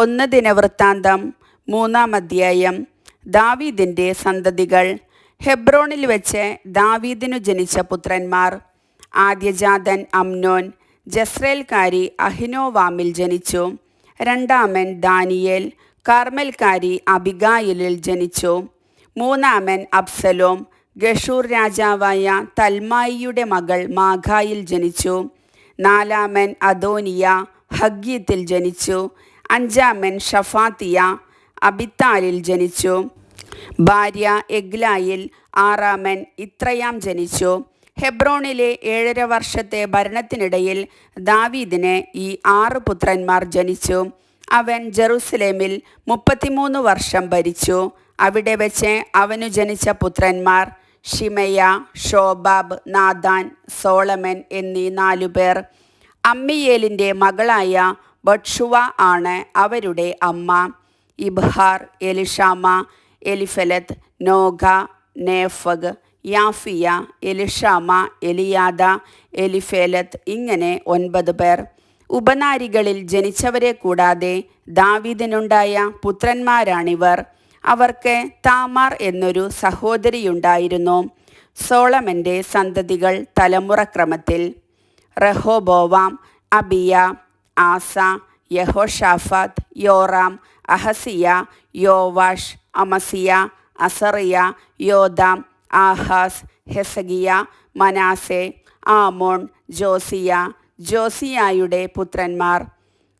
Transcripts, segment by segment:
1 ദിനവൃത്താന്തം 3-ാം അധ്യായം. ദാവീദിൻ്റെ സന്തതികൾ. ഹെബ്രോണിൽ വെച്ച് ദാവീദിനു ജനിച്ച പുത്രന്മാർ. ആദ്യജാതൻ അമ്നോൻ ജസ്രേൽക്കാരി അഹിനോവാമിൽ ജനിച്ചു. രണ്ടാമൻ ദാനിയേൽ കാർമെൽക്കാരി അബിഗായിലിൽ ജനിച്ചു. മൂന്നാമൻ അബ്സലോം ഗഷൂർ രാജാവായ തൽമായിയുടെ മകൾ മാഖായിൽ ജനിച്ചു. നാലാമൻ അദോനിയ ഹഗ്ഗീത്തിൽ ജനിച്ചു. അഞ്ചാമൻ ഷഫാത്തിയ അബിത്താലിൽ ജനിച്ചു. ഭാര്യ എഗ്ലായിൽ. ആറാമൻ ഇത്രയാം ജനിച്ചു. ഹെബ്രോണിലെ 7.5 വർഷത്തെ ഭരണത്തിനിടയിൽ ദാവീദിന് ഈ 6 പുത്രന്മാർ ജനിച്ചു. അവൻ ജെറുസലേമിൽ 33 വർഷം ഭരിച്ചു. അവിടെ വെച്ച് അവനു ജനിച്ച പുത്രന്മാർ ഷിമയ, ഷോബാബ്, നാഥാൻ, സോളമൻ എന്നീ 4 പേർ. അമ്മിയേലിൻ്റെ മകളായ ബത്ഷുവ ആണ് അവരുടെ അമ്മ. ഇബ്ഹാർ, എലിഷാമ, എലിഫലത്ത്, നോഗ, നേഫഗ്, യാഫിയ, എലിഷാമ, എലിയാദ, എലിഫേലത്ത്, ഇങ്ങനെ 9 പേർ. ഉപനാരികളിൽ ജനിച്ചവരെ കൂടാതെ ദാവീദിനുണ്ടായ പുത്രന്മാരാണിവർ. അവർക്ക് താമാർ എന്നൊരു സഹോദരിയുണ്ടായിരുന്നു. സോളമൻ്റെ സന്തതികൾ തലമുറക്രമത്തിൽ: Rehoboam, Abijah, Asa, Jehoshaphat, Joram, Ahaziah, Joash, Amaziah, Azariah, Jotham, Ahaz, Hezekiah, Manasseh, Amon, Josiah. ജോസിയായുടെ പുത്രന്മാർ: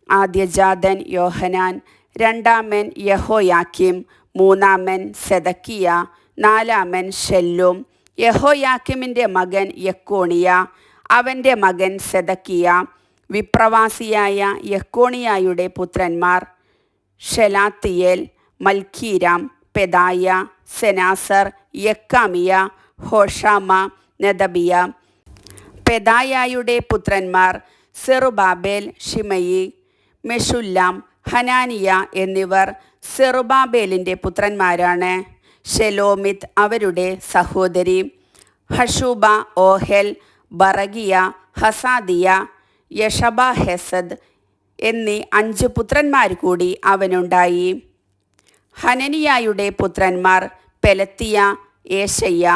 ആദ്യജാതൻ യോഹനാൻ, രണ്ടാമൻ യഹോയാക്കിം, മൂന്നാമൻ സെദക്കിയ, നാലാമൻ ശെല്ലൂം. യഹോയാക്കിമിൻ്റെ മകൻ യെക്കോണിയ, അവൻ്റെ മകൻ സെദക്കിയ. വിപ്രവാസിയായ യെക്കോണിയായുടെ പുത്രന്മാർ ഷെലാത്തിയേൽ, മൽക്കീരാം, പെദായ, സെനാസർ, യെക്കാമിയ, ഹോഷാമ, നെദബിയ. പെദായായുടെ പുത്രന്മാർ സെറുബാബേൽ, ഷിമയി, മെഷുല്ലാം, ഹനാനിയ എന്നിവർ സെറുബാബേലിൻ്റെ പുത്രന്മാരാണ്. ഷെലോമിത്ത് അവരുടെ സഹോദരി. ഹഷൂബ, ഓഹെൽ, ബറഗിയ, ഹസാദിയ, യഷബഹെസദ് എന്നീ 5 പുത്രന്മാർ കൂടി അവനുണ്ടായി. ഹനനിയായുടെ പുത്രന്മാർ പെലത്തിയ, ഏശയ്യ.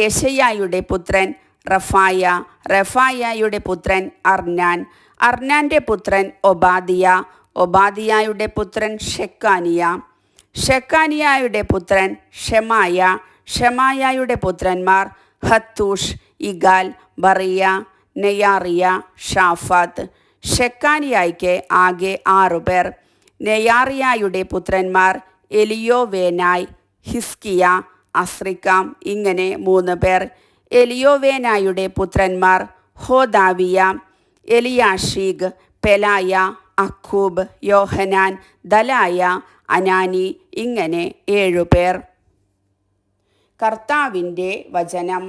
ഏശയ്യായുടെ പുത്രൻ റഫായ, റഫായയുടെ പുത്രൻ അർനാൻ, അർനാൻ്റെ പുത്രൻ ഒബാദിയ, ഒബാദിയായുടെ പുത്രൻ ഷെക്കാനിയ, ഷെക്കാനിയായുടെ പുത്രൻ ഷെമായ, ഷെമായയുടെ പുത്രന്മാർ ഹത്തൂഷ്, ഇഗാൽ, ബറിയ, നെയാറിയ, ഷാഫാത്ത്. ഷെക്കാനിയായ്ക്ക് ആകെ 6 പേർ. നെയാറിയായുടെ പുത്രന്മാർ എലിയോവേനായ്, ഹിസ്കിയ, അസ്രിക്കാം, ഇങ്ങനെ 3 പേർ. എലിയോവേനായുടെ പുത്രന്മാർ ഹോദാവിയ, എലിയാഷീഗ്, പെലായ, അക്കൂബ്, യോഹനാൻ, ദലായ, അനാനി, ഇങ്ങനെ 7 പേർ. കർത്താവിൻ്റെ വചനം.